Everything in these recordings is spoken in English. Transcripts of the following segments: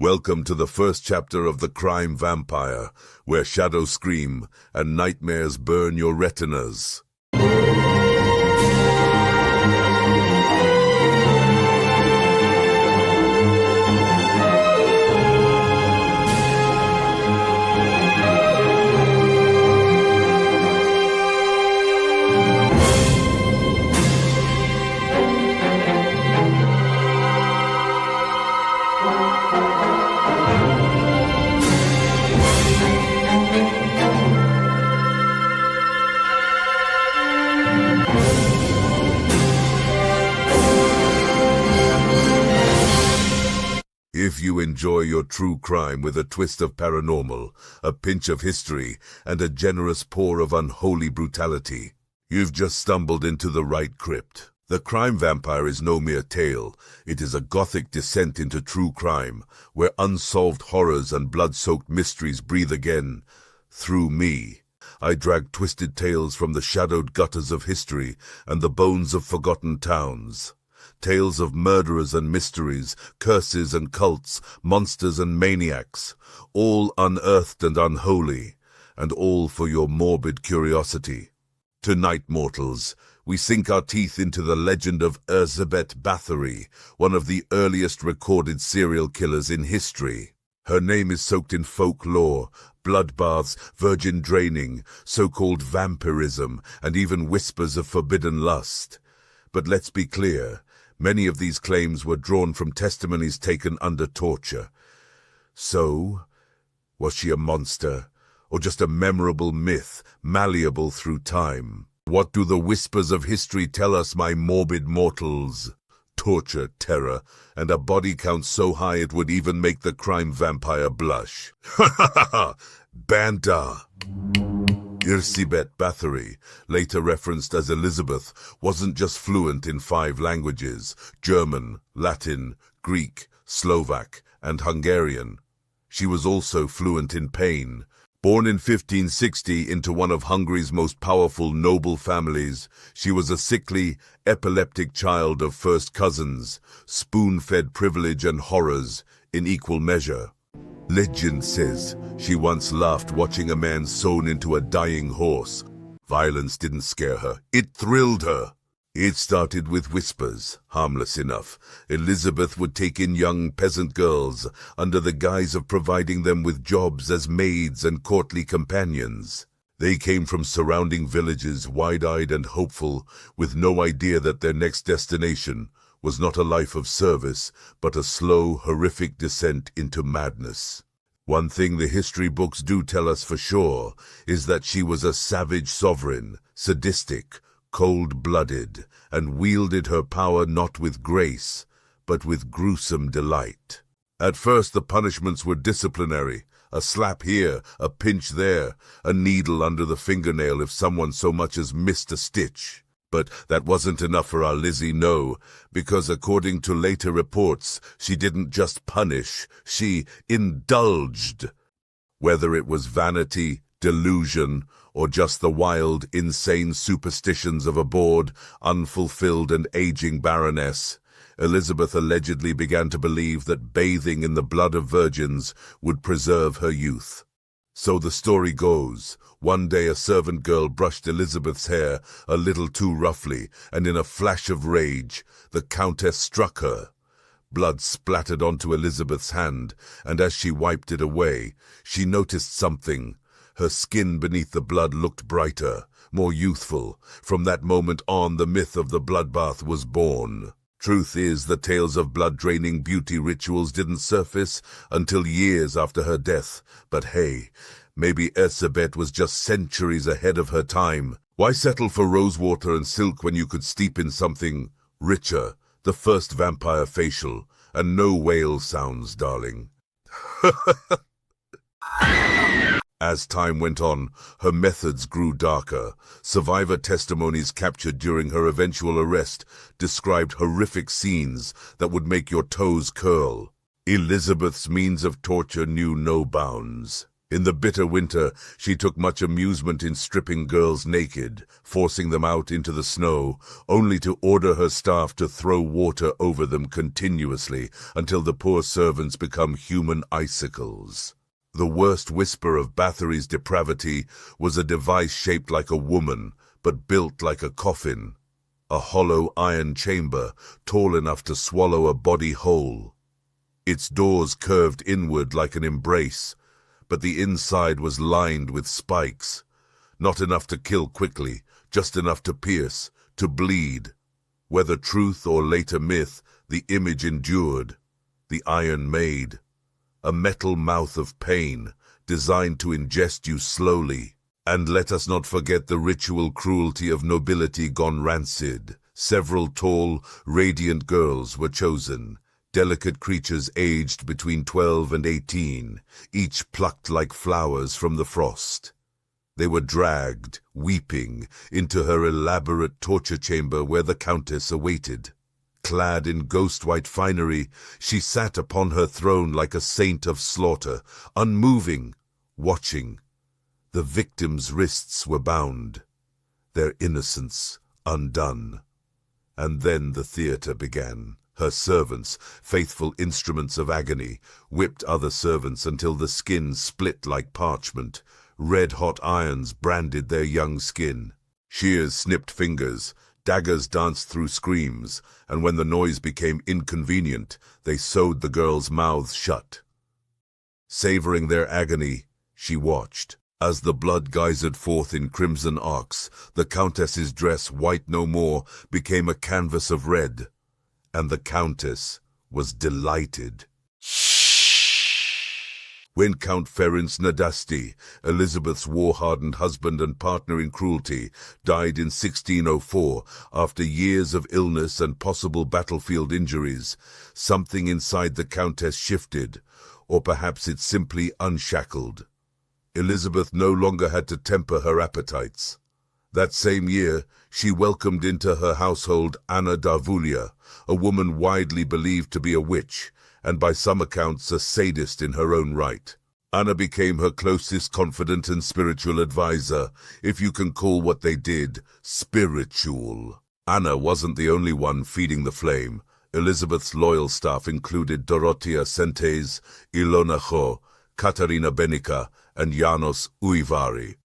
Welcome to the first chapter of The Crime Vampire, where shadows scream and nightmares burn your retinas. If you enjoy your true crime with a twist of paranormal, a pinch of history, and a generous pour of unholy brutality, you've just stumbled into the right crypt. The Crime Vampire is no mere tale. It is a gothic descent into true crime, where unsolved horrors and blood-soaked mysteries breathe again. Through me, I drag twisted tales from the shadowed gutters of history and the bones of forgotten towns. Tales of murderers and mysteries, curses and cults, monsters and maniacs, all unearthed and unholy, and all for your morbid curiosity. Tonight, mortals, we sink our teeth into the legend of Elizabeth Bathory, one of the earliest recorded serial killers in history. Her name is soaked in folklore, bloodbaths, virgin draining, so-called vampirism, and even whispers of forbidden lust. But let's be clear. Many of these claims were drawn from testimonies taken under torture. So, was she a monster, or just a memorable myth, malleable through time? What do the whispers of history tell us, my morbid mortals? Torture, terror, and a body count so high it would even make the crime vampire blush. Ha ha ha ha! Banter! Elizabeth Bathory, later referenced as Elizabeth, wasn't just fluent in 5 languages, German, Latin, Greek, Slovak, and Hungarian. She was also fluent in pain. Born in 1560 into one of Hungary's most powerful noble families, she was a sickly, epileptic child of first cousins, spoon-fed privilege and horrors in equal measure. Legend says she once laughed watching a man sewn into a dying horse. Violence didn't scare her, it thrilled her. It started with whispers, harmless enough. Elizabeth would take in young peasant girls under the guise of providing them with jobs as maids and courtly companions. They came from surrounding villages, wide-eyed and hopeful, with no idea that their next destination was not a life of service, but a slow, horrific descent into madness. One thing the history books do tell us for sure is that she was a savage sovereign, sadistic, cold-blooded, and wielded her power not with grace, but with gruesome delight. At first the punishments were disciplinary, a slap here, a pinch there, a needle under the fingernail if someone so much as missed a stitch. But that wasn't enough for our Lizzie, no, because according to later reports, she didn't just punish, she indulged. Whether it was vanity, delusion, or just the wild, insane superstitions of a bored, unfulfilled and aging baroness, Elizabeth allegedly began to believe that bathing in the blood of virgins would preserve her youth. So the story goes, one day a servant girl brushed Elizabeth's hair a little too roughly, and in a flash of rage, the Countess struck her. Blood splattered onto Elizabeth's hand, and as she wiped it away, she noticed something. Her skin beneath the blood looked brighter, more youthful. From that moment on, the myth of the bloodbath was born. Truth is, the tales of blood-draining beauty rituals didn't surface until years after her death. But hey, maybe Elizabeth was just centuries ahead of her time. Why settle for rosewater and silk when you could steep in something richer, the first vampire facial, and no whale sounds, darling? As time went on, her methods grew darker. Survivor testimonies captured during her eventual arrest described horrific scenes that would make your toes curl. Elizabeth's means of torture knew no bounds. In the bitter winter, she took much amusement in stripping girls naked, forcing them out into the snow, only to order her staff to throw water over them continuously until the poor servants become human icicles. The worst whisper of Bathory's depravity was a device shaped like a woman, but built like a coffin. A hollow iron chamber, tall enough to swallow a body whole. Its doors curved inward like an embrace, but the inside was lined with spikes. Not enough to kill quickly, just enough to pierce, to bleed. Whether truth or later myth, the image endured. The iron made. A metal mouth of pain, designed to ingest you slowly. And let us not forget the ritual cruelty of nobility gone rancid. Several tall, radiant girls were chosen, delicate creatures aged between 12 and 18, each plucked like flowers from the frost. They were dragged, weeping, into her elaborate torture chamber where the Countess awaited. Clad in ghost-white finery, she sat upon her throne like a saint of slaughter, unmoving, watching. The victims' wrists were bound, their innocence undone. And then the theater began. Her servants, faithful instruments of agony, whipped other servants until the skin split like parchment. Red-hot irons branded their young skin. Shears snipped fingers, daggers danced through screams, and when the noise became inconvenient, they sewed the girls' mouths shut. Savoring their agony, she watched. As the blood geysered forth in crimson arcs, the Countess's dress, white no more, became a canvas of red. And the Countess was delighted. When Count Ferenc Nadasdy, Elizabeth's war-hardened husband and partner in cruelty, died in 1604 after years of illness and possible battlefield injuries, something inside the Countess shifted, or perhaps it simply unshackled. Elizabeth no longer had to temper her appetites. That same year, she welcomed into her household Anna Darvulia, a woman widely believed to be a witch, and by some accounts a sadist in her own right. Anna became her closest confidant and spiritual advisor, if you can call what they did spiritual. Anna wasn't the only one feeding the flame. Elizabeth's loyal staff included Dorothea Sentes, Ilona Cho, Katarina Benica, and Janos Uivari.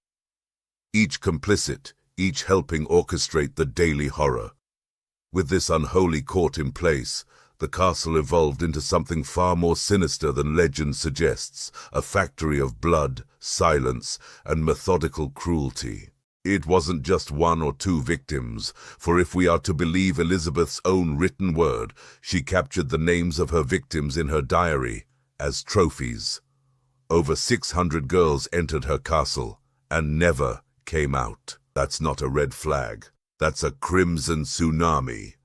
Each complicit, each helping orchestrate the daily horror. With this unholy court in place, the castle evolved into something far more sinister than legend suggests, a factory of blood, silence, and methodical cruelty. It wasn't just one or two victims, for if we are to believe Elizabeth's own written word, she captured the names of her victims in her diary as trophies. Over 600 girls entered her castle and never came out. That's not a red flag. That's a crimson tsunami.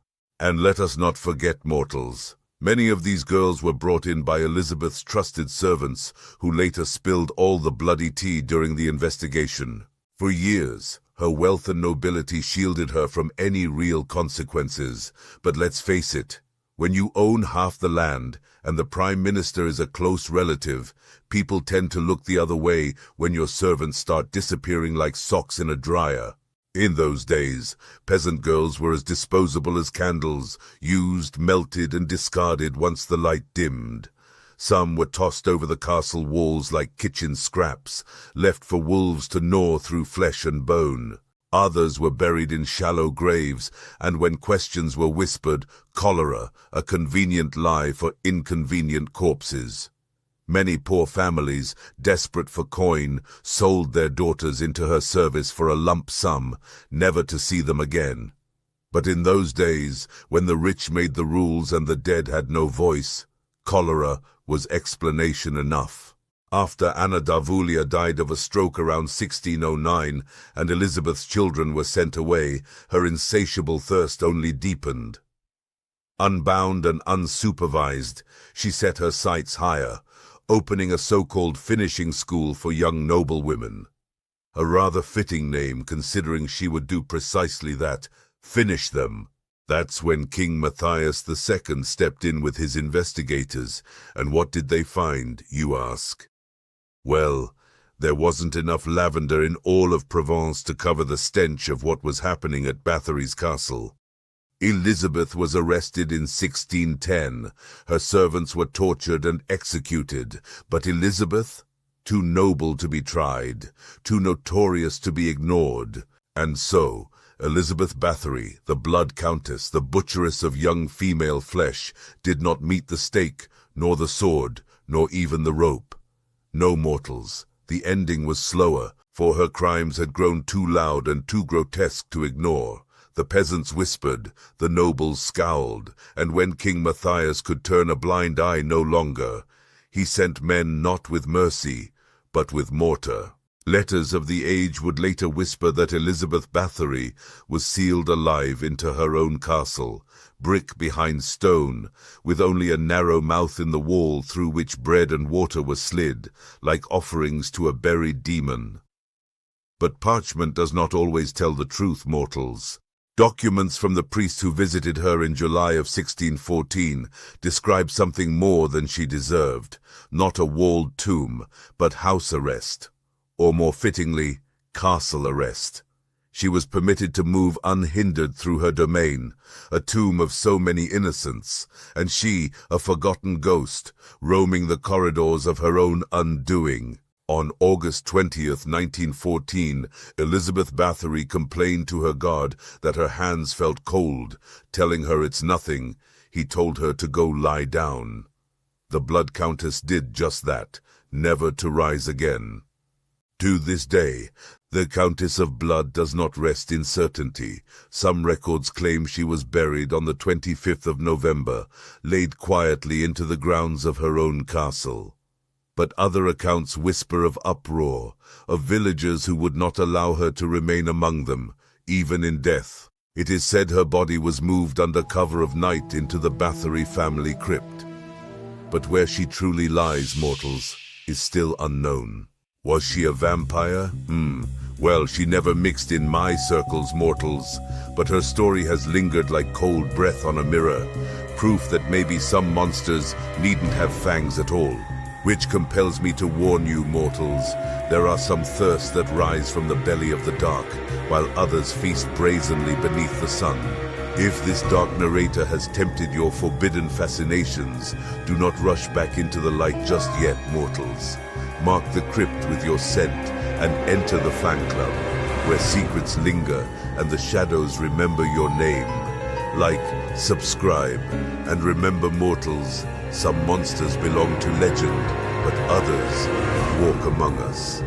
And let us not forget, mortals, many of these girls were brought in by Elizabeth's trusted servants, who later spilled all the bloody tea during the investigation. For years, her wealth and nobility shielded her from any real consequences. But let's face it, when you own half the land and the Prime Minister is a close relative, people tend to look the other way when your servants start disappearing like socks in a dryer. In those days, peasant girls were as disposable as candles, used, melted, and discarded once the light dimmed. Some were tossed over the castle walls like kitchen scraps, left for wolves to gnaw through flesh and bone. Others were buried in shallow graves, and when questions were whispered, cholera, a convenient lie for inconvenient corpses. Many poor families, desperate for coin, sold their daughters into her service for a lump sum, never to see them again. But in those days, when the rich made the rules and the dead had no voice, cholera was explanation enough. After Anna Darvulia died of a stroke around 1609 and Elizabeth's children were sent away, her insatiable thirst only deepened. Unbound and unsupervised, she set her sights higher, opening a so-called finishing school for young noblewomen. A rather fitting name, considering she would do precisely that, finish them. That's when King Matthias II stepped in with his investigators, and what did they find, you ask? Well, There wasn't enough lavender in all of Provence to cover the stench of what was happening at Bathory's castle. Elizabeth was arrested in 1610. Her servants were tortured and executed, but Elizabeth, too noble to be tried, too notorious to be ignored. And so, Elizabeth Bathory, the blood countess, the butcheress of young female flesh, did not meet the stake, nor the sword, nor even the rope. No, mortals, the ending was slower, for her crimes had grown too loud and too grotesque to ignore. The peasants whispered, the nobles scowled, and when King Matthias could turn a blind eye no longer, he sent men not with mercy, but with mortar. Letters of the age would later whisper that Elizabeth Bathory was sealed alive into her own castle, brick behind stone, with only a narrow mouth in the wall through which bread and water were slid, like offerings to a buried demon. But parchment does not always tell the truth, mortals. Documents from the priest who visited her in July of 1614 describe something more than she deserved, not a walled tomb, but house arrest, or more fittingly, castle arrest. She was permitted to move unhindered through her domain, a tomb of so many innocents, and she, a forgotten ghost, roaming the corridors of her own undoing. On August 20th, 1914, Elizabeth Bathory complained to her guard that her hands felt cold, telling her it's nothing. He told her to go lie down. The blood countess did just that, never to rise again. To this day, the Countess of Blood does not rest in certainty. Some records claim she was buried on the 25th of November, laid quietly into the grounds of her own castle. But other accounts whisper of uproar, of villagers who would not allow her to remain among them, even in death. It is said her body was moved under cover of night into the Bathory family crypt. But where she truly lies, mortals, is still unknown. Was she a vampire? Well, she never mixed in my circles, mortals, but her story has lingered like cold breath on a mirror, proof that maybe some monsters needn't have fangs at all. Which compels me to warn you, mortals, there are some thirsts that rise from the belly of the dark, while others feast brazenly beneath the sun. If this dark narrator has tempted your forbidden fascinations, do not rush back into the light just yet, mortals. Mark the crypt with your scent and enter the fan club, where secrets linger and the shadows remember your name. Like, subscribe, and remember, mortals, some monsters belong to legend, but others walk among us.